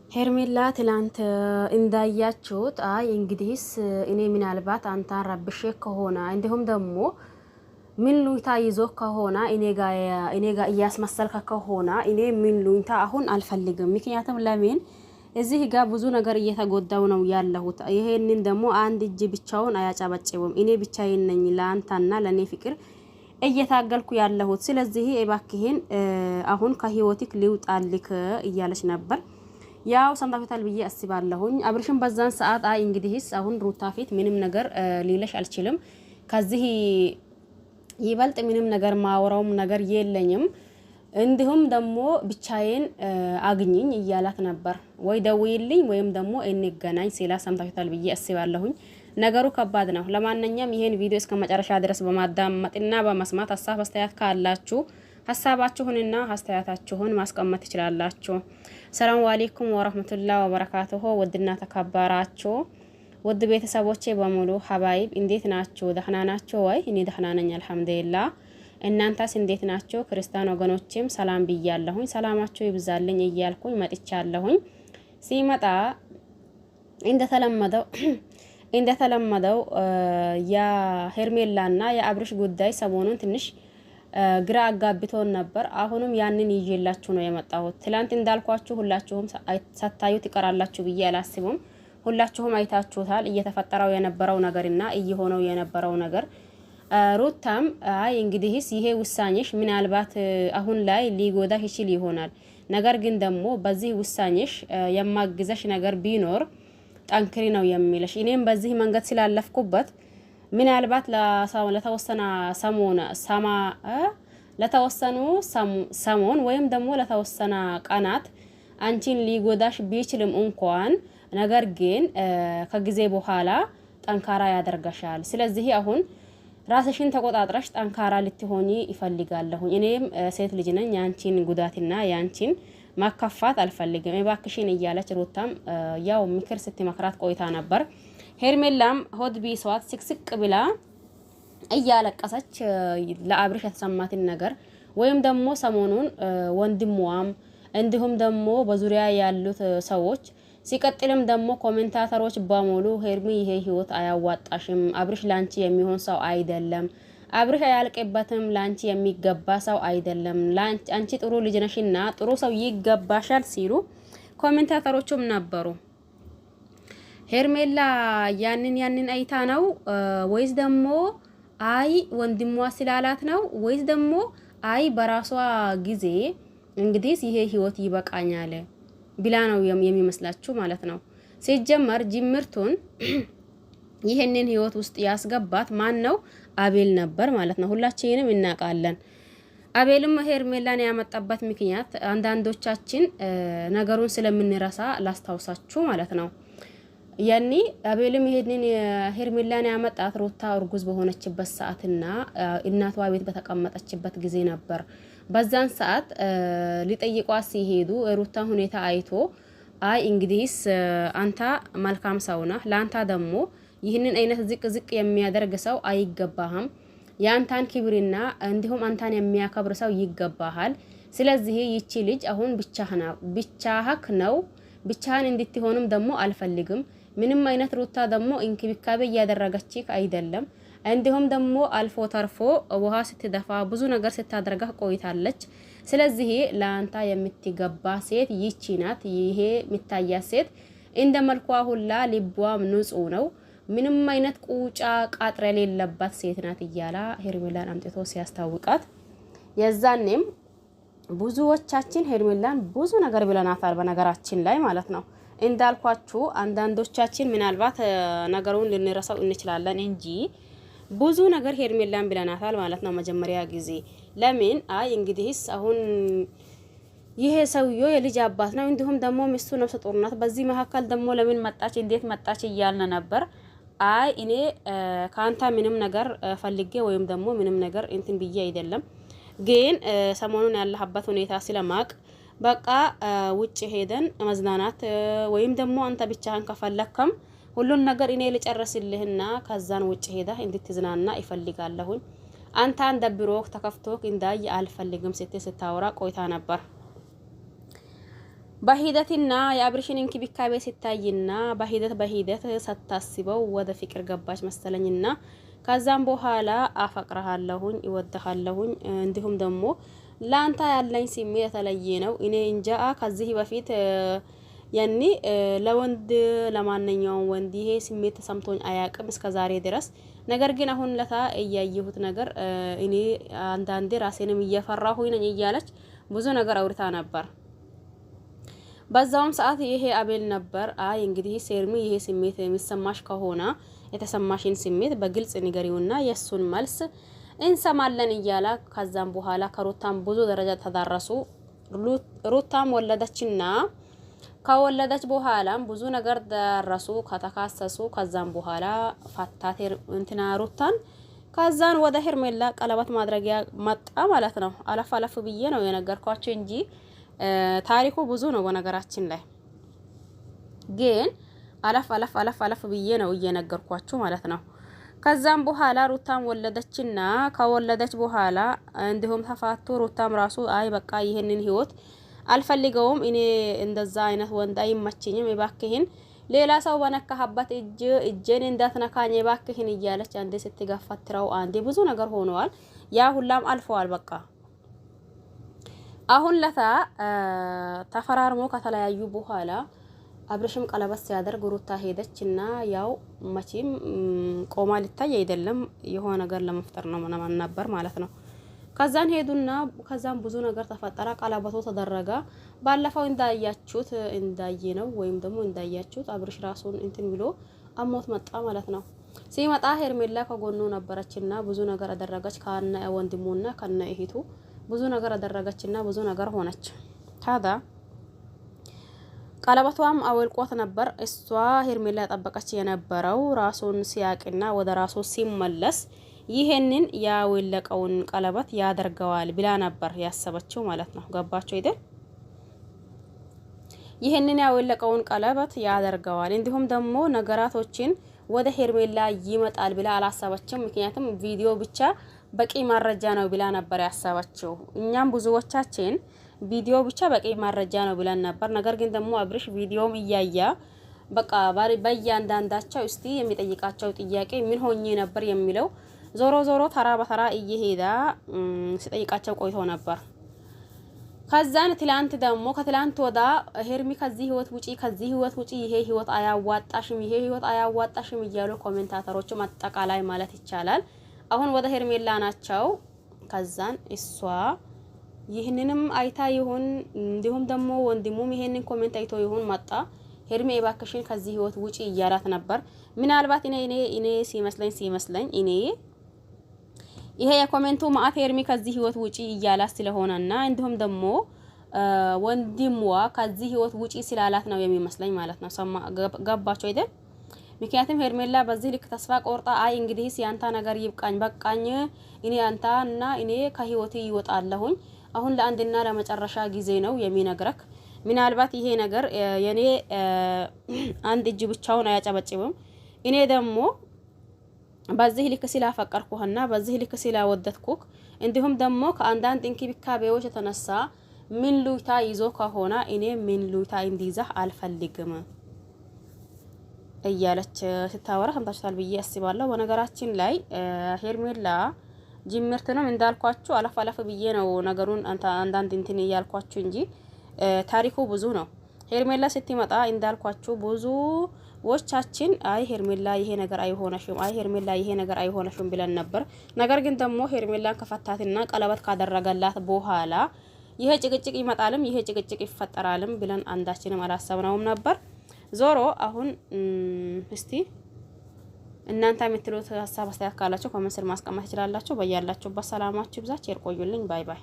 ሄርሜላ ትላንት እንዳያችሁት እንግዲህስ እኔ ምናልባት አንተን ረብሼ ከሆነ እንዲሁም ደግሞ ምን ሉኝታ ይዞ ከሆነ እኔ ጋ እያስመሰልከ ከሆነ እኔ ምን ሉኝታ አሁን አልፈልግም። ምክንያቱም ለምን እዚህ ጋር ብዙ ነገር እየተጎዳው ነው ያለሁት። ይሄንን ደግሞ አንድ እጅ ብቻውን አያጨበጭብም። እኔ ብቻዬን ነኝ ለአንተና ለኔ ፍቅር እየታገልኩ ያለሁት። ስለዚህ እባክህን አሁን ከህይወትክ ሊውጣልክ እያለች ነበር። ያው ሰምታችሁታል ብዬ አስባለሁኝ። አብርሽም በዛን ሰዓት እንግዲህስ አሁን ሩታ ፊት ምንም ነገር ሊለሽ አልችልም፣ ከዚህ ይበልጥ ምንም ነገር ማወራውም ነገር የለኝም፣ እንዲሁም ደግሞ ብቻዬን አግኝኝ እያላት ነበር። ወይ ደውይልኝ ወይም ደግሞ እንገናኝ ሲላ ሰምታችሁታል ብዬ አስባለሁኝ። ነገሩ ከባድ ነው። ለማንኛውም ይሄን ቪዲዮ እስከ መጨረሻ ድረስ በማዳመጥና በመስማት ሀሳብ አስተያየት ካላችሁ ሀሳባችሁንና አስተያየታችሁን ማስቀመጥ ትችላላችሁ። ሰላም አለይኩም ወራህመቱላሂ ወበረካቱሁ። ውድና ተከበራችሁ ውድ ቤተሰቦቼ በሙሉ ሀባይብ እንዴት ናችሁ? ደህና ናችሁ ወይ? እኔ ደህና ነኝ አልሐምዱሊላህ። እናንተስ እንዴት ናችሁ? ክርስቲያን ወገኖችም ሰላም ብያለሁኝ። ሰላማችሁ ይብዛልኝ እያልኩኝ መጥቻለሁኝ። ሲመጣ እንደተለመደው የሄርሜላና የአብርሽ ጉዳይ ሰሞኑን ትንሽ ግራ አጋብቶን ነበር። አሁንም ያንን ይዤላችሁ ነው የመጣሁት። ትላንት እንዳልኳችሁ ሁላችሁም ሳታዩት ይቀራላችሁ ብዬ አላስብም። ሁላችሁም አይታችሁታል እየተፈጠረው የነበረው ነገርና እየሆነው የነበረው ነገር። ሩታም እንግዲህስ ይሄ ውሳኔሽ ምናልባት አሁን ላይ ሊጎዳሽ ይችል ይሆናል። ነገር ግን ደግሞ በዚህ ውሳኔሽ የማግዘሽ ነገር ቢኖር ጠንክሪ ነው የሚልሽ። እኔም በዚህ መንገድ ስላለፍኩበት ምናልባት ለተወሰኑ ሰሞን ወይም ደግሞ ለተወሰነ ቀናት አንቺን ሊጎዳሽ ቢችልም እንኳን ነገር ግን ከጊዜ በኋላ ጠንካራ ያደርጋሻል። ስለዚህ አሁን ራስሽን ተቆጣጥረሽ ጠንካራ ልትሆኚ ይፈልጋለሁ። እኔም ሴት ልጅ ነኝ፣ ያንቺን ጉዳትና ያንቺን ማከፋት አልፈልግም እባክሽን እያለች ሩታም ያው ምክር ስትመክራት ቆይታ ነበር። ሄርሜላም ሆድ ቢሷት ስቅስቅ ብላ እያለቀሰች ለአብርሽ የተሰማትን ነገር ወይም ደግሞ ሰሞኑን ወንድሟም እንዲሁም ደግሞ በዙሪያ ያሉት ሰዎች ሲቀጥልም ደግሞ ኮሜንታተሮች በሙሉ ሄርሚ ይሄ ህይወት አያዋጣሽም፣ አብርሽ ላንቺ የሚሆን ሰው አይደለም፣ አብርሽ አያልቅበትም፣ ላንቺ የሚገባ ሰው አይደለም፣ አንቺ ጥሩ ልጅ ነሽና ጥሩ ሰው ይገባሻል ሲሉ ኮሜንታተሮቹም ነበሩ። ሄርሜላ ያንን አይታ ነው ወይስ ደግሞ ወንድሟ ስላላት ነው ወይስ ደግሞ በራሷ ጊዜ እንግዲህ ይሄ ህይወት ይበቃኛል ብላ ነው የሚመስላችሁ ማለት ነው። ሲጀመር ጅምርቱን ይሄንን ህይወት ውስጥ ያስገባት ማን ነው? አቤል ነበር ማለት ነው። ሁላችንም እናውቃለን። አቤልም ሄርሜላን ያመጣበት ምክንያት አንዳንዶቻችን ነገሩን ስለምንረሳ ላስታውሳችሁ ማለት ነው። ያኒ አቤልም ይሄንን ሄርሜላን ያመጣት ሩታ እርጉዝ በሆነችበት ሰዓትና እናቷ ቤት በተቀመጠችበት ጊዜ ነበር። በዛን ሰዓት ሊጠይቋት ሲሄዱ ሩታ ሁኔታ አይቶ እንግዲህስ አንተ መልካም ሰው ነህ፣ ለአንተ ደግሞ ይህንን አይነት ዝቅ የሚያደርግ ሰው አይገባህም፣ የአንተን ክብርና እንዲሁም አንተን የሚያከብር ሰው ይገባሃል። ስለዚህ ይቺ ልጅ አሁን ብቻህክ ነው፣ ብቻህን እንድትሆንም ደግሞ አልፈልግም። ምንም አይነት ሩታ ደግሞ እንክብካቤ እያደረገችክ አይደለም። እንዲሁም ደግሞ አልፎ ተርፎ ውሃ ስትደፋ ብዙ ነገር ስታደርጋ ቆይታለች። ስለዚህ ለአንተ የምትገባ ሴት ይቺ ናት። ይሄ የሚታያት ሴት እንደ መልኳ ሁላ ልቧም ንጹህ ነው፣ ምንም አይነት ቁጫ ቃጥረ የሌለባት ሴት ናት እያላ ሄርሜላን አምጥቶ ሲያስታውቃት የዛኔም ብዙዎቻችን ሄርሜላን ብዙ ነገር ብለናታል። በነገራችን ላይ ማለት ነው እንዳልኳችሁ አንዳንዶቻችን ምናልባት ነገሩን ልንረሳው እንችላለን እንጂ ብዙ ነገር ሄርሜላን ብለናታል ማለት ነው። መጀመሪያ ጊዜ ለምን እንግዲህስ አሁን ይሄ ሰውዬው የልጅ አባት ነው፣ እንዲሁም ደግሞ ሚስቱ ነፍሰ ጡር ናት። በዚህ መካከል ደግሞ ለምን መጣች እንዴት መጣች እያልን ነበር። እኔ ካንተ ምንም ነገር ፈልጌ ወይም ደግሞ ምንም ነገር እንትን ብዬ አይደለም፣ ግን ሰሞኑን ያለህበት ሁኔታ ስለማቅ በቃ ውጭ ሄደን መዝናናት ወይም ደግሞ አንተ ብቻህን ከፈለከም ሁሉን ነገር እኔ ልጨርስልህና ከዛን ውጭ ሄዳ እንድትዝናና ይፈልጋለሁኝ። አንተን ደብሮክ ተከፍቶክ እንዳይ አልፈልግም ስትይ ስታወራ ቆይታ ነበር። በሂደትና የአብርሽን እንክብካቤ ሲታይና በሂደት ሳታስበው ወደ ፍቅር ገባች መሰለኝና ከዛም በኋላ አፈቅረሃለሁኝ እወድሃለሁኝ እንዲሁም ደግሞ ላንተ ያለኝ ስሜት የተለየ ነው። እኔ እንጃ ከዚህ በፊት ያኔ ለወንድ ለማንኛውም ወንድ ይሄ ስሜት ተሰምቶኝ አያቅም እስከ ዛሬ ድረስ። ነገር ግን አሁን ለታ እያየሁት ነገር እኔ አንዳንዴ ራሴንም እየፈራሁኝ ነኝ እያለች ብዙ ነገር አውርታ ነበር። በዛውም ሰዓት ይሄ አቤል ነበር አይ እንግዲህ ሴርሚ ይሄ ስሜት የሚሰማሽ ከሆነ የተሰማሽን ስሜት በግልጽ ንገሪውና የሱን መልስ እንሰማለን እያለ ከዛም በኋላ ከሩታም ብዙ ደረጃ ተዳረሱ። ሩታም ወለደችና ከወለደች በኋላም ብዙ ነገር ደረሱ ከተካሰሱ። ከዛም በኋላ ፈታት እንትና ሩታን። ከዛን ወደ ሄርሜላ ቀለበት ማድረጊያ መጣ ማለት ነው። አለፍ ብዬ ነው የነገርኳቸው እንጂ ታሪኩ ብዙ ነው። በነገራችን ላይ ግን አለፍ ብዬ ነው እየነገርኳችሁ ማለት ነው። ከዛም በኋላ ሩታም ወለደችና ከወለደች በኋላ እንዲሁም ተፋቱ። ሩታም ራሱ አይ በቃ ይሄንን ህይወት አልፈልገውም እኔ እንደዛ አይነት ወንድ አይመችኝም እባክህን ሌላ ሰው በነካህበት እጄን እንዳትነካኝ እባክህን እያለች አንዴ ስትገፈትረው አንዴ ብዙ ነገር ሆነዋል። ያ ሁላም አልፈዋል። በቃ አሁን ለታ ተፈራርሞ ከተለያዩ በኋላ አብርሽም ቀለበት ሲያደርግ ሩታ ሄደችና ያው መቼም ቆማ ልታይ አይደለም የሆነ ነገር ለመፍጠር ነው ምናምን ነበር ማለት ነው። ከዛን ሄዱና ከዛን ብዙ ነገር ተፈጠረ። ቀለበቱ ተደረገ። ባለፈው እንዳየነው ወይም ደግሞ እንዳያችሁት አብርሽ ራሱን እንትን ብሎ አሞት መጣ ማለት ነው። ሲመጣ ሄርሜላ ከጎኑ ነበረችና ብዙ ነገር አደረገች። ከነ ወንድሙና ከነ እህቱ ብዙ ነገር አደረገችና ብዙ ነገር ሆነች። ታዲያ ቀለበቷም አወልቆት ነበር። እሷ ሄርሜላ ጠበቀች የነበረው ራሱን ሲያቅና ወደ ራሱ ሲመለስ ይሄንን ያወለቀውን ቀለበት ያደርገዋል ብላ ነበር ያሰበችው ማለት ነው። ገባችሁ አይደል? ይሄንን ያወለቀውን ቀለበት ያደርገዋል እንዲሁም ደግሞ ነገራቶችን ወደ ሄርሜላ ይመጣል ብላ አላሰበችም። ምክንያቱም ቪዲዮ ብቻ በቂ መረጃ ነው ብላ ነበር ያሰበችው። እኛም ብዙዎቻችን ቪዲዮ ብቻ በቂ መረጃ ነው ብለን ነበር። ነገር ግን ደግሞ አብርሽ ቪዲዮም እያያ በቃ በእያንዳንዳቸው እስቲ የሚጠይቃቸው ጥያቄ ምን ሆኜ ነበር የሚለው ዞሮ ተራ በተራ እየሄዳ ሲጠይቃቸው ቆይቶ ነበር። ከዛን ትላንት ደግሞ ከትላንት ወዳ ሄርሚ ከዚህ ህይወት ውጪ ይሄ ህይወት አያዋጣሽም እያሉ ኮሜንታተሮቹ አጠቃላይ ማለት ይቻላል አሁን ወደ ሄርሜላ ናቸው። ከዛን እሷ ይህንንም አይታ ይሁን እንዲሁም ደግሞ ወንድሙም ይሄንን ኮሜንት አይቶ ይሁን መጣ ሄርሜ እባክሽን ከዚህ ህይወት ውጪ እያላት ነበር። ምናልባት እኔ ሲመስለኝ እኔ ይሄ የኮሜንቱ ማአት ሄርሜ ከዚህ ህይወት ውጪ እያላት ስለሆነና እንዲሁም ደግሞ ወንድሙዋ ከዚህ ህይወት ውጪ ስላላት ነው የሚመስለኝ ማለት ነው። ገባችሁ አይደል? ምክንያቱም ሄርሜላ በዚህ ልክ ተስፋ ቆርጣ አይ እንግዲህ ያንተ ነገር ይብቃኝ በቃኝ እኔ አንተና እኔ ከህይወቴ ይወጣለሁኝ አሁን ለአንድና ለመጨረሻ ጊዜ ነው የሚነግረክ። ምናልባት ይሄ ነገር የኔ አንድ እጅ ብቻውን አያጨበጭብም። እኔ ደግሞ በዚህ ልክ ስላፈቀርኩህና በዚህ ልክ ስላወደድኩክ እንዲሁም ደግሞ ከአንዳንድ እንክብካቤዎች የተነሳ ምን ሉይታ ይዞ ከሆነ እኔ ምን ሉይታ እንዲይዛህ አልፈልግም እያለች ስታወራ ሰምታችኋል ብዬ አስባለሁ። በነገራችን ላይ ሄርሜላ ጅምርትንም እንዳልኳችሁ አለፍ ብዬ ነው ነገሩን አንዳንድ እንትን እያልኳችሁ እንጂ ታሪኩ ብዙ ነው። ሄርሜላ ስትመጣ እንዳልኳችሁ ብዙዎቻችን አይ ሄርሜላ ይሄ ነገር አይሆነሽም ብለን ነበር። ነገር ግን ደግሞ ሄርሜላን ከፈታትና ቀለበት ካደረገላት በኋላ ይሄ ጭቅጭቅ ይመጣልም ይሄ ጭቅጭቅ ይፈጠራልም ብለን አንዳችንም አላሰብነውም ነበር። ዞሮ አሁን እስቲ እናንተ የምትሉት ሀሳብ አስተያየት ካላችሁ ኮሜንት ስር ማስቀመጥ ትችላላችሁ። በያላችሁበት ሰላማችሁ ይብዛ። ቸር ቆዩልኝ። ባይ ባይ።